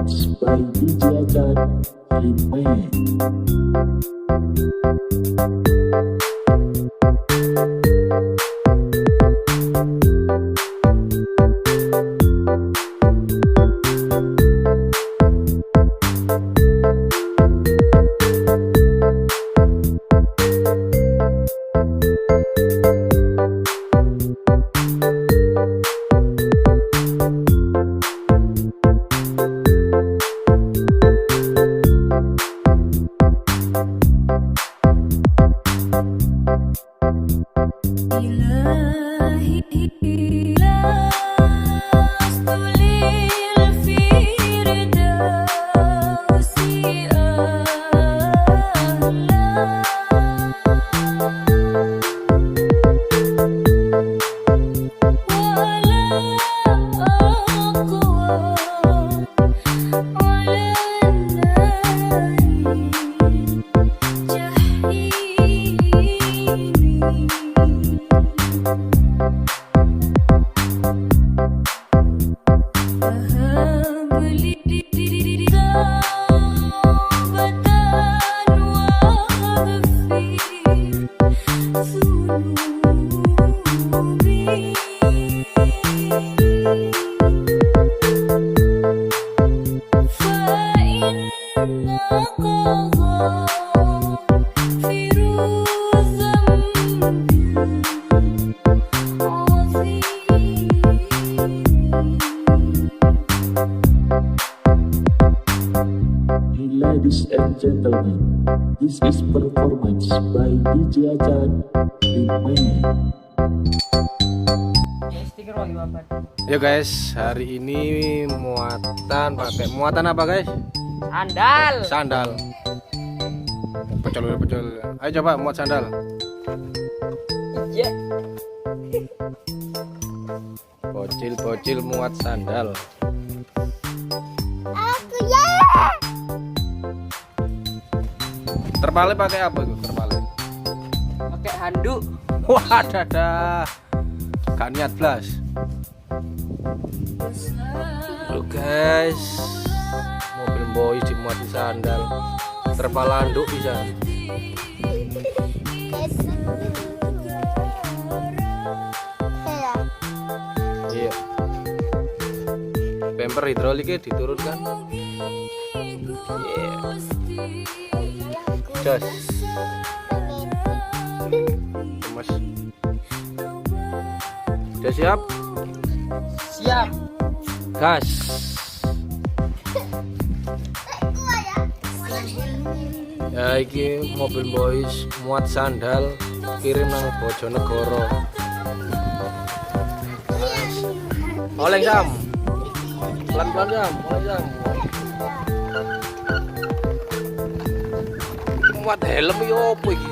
performance by DJ Ajan Remix. Ladies and gentlemen, this is performance by DJ Ajan Remix. Yo guys, hari ini pakai muatan apa guys? Sandal. Pecel. Ayo coba muat sandal. Iya. Bocil muat sandal. Aku ya. Terpale pakai apa itu? Terpale. Pakai handuk. Wah, dadah. Gak niat blas. Loh guys, mobil boy dimuat di sandal. Terpal handuk bisa. Iya. Bumper hidroliknya diturunkan. Iya. Jos. Mas. Udah siap? Siap. Gas. Ya iki mobil boys muat sandal kirim nang Bojonegoro. Oleh Sam. Pelan-pelan Sam, oleh Sam. Muat helm yo opo iki?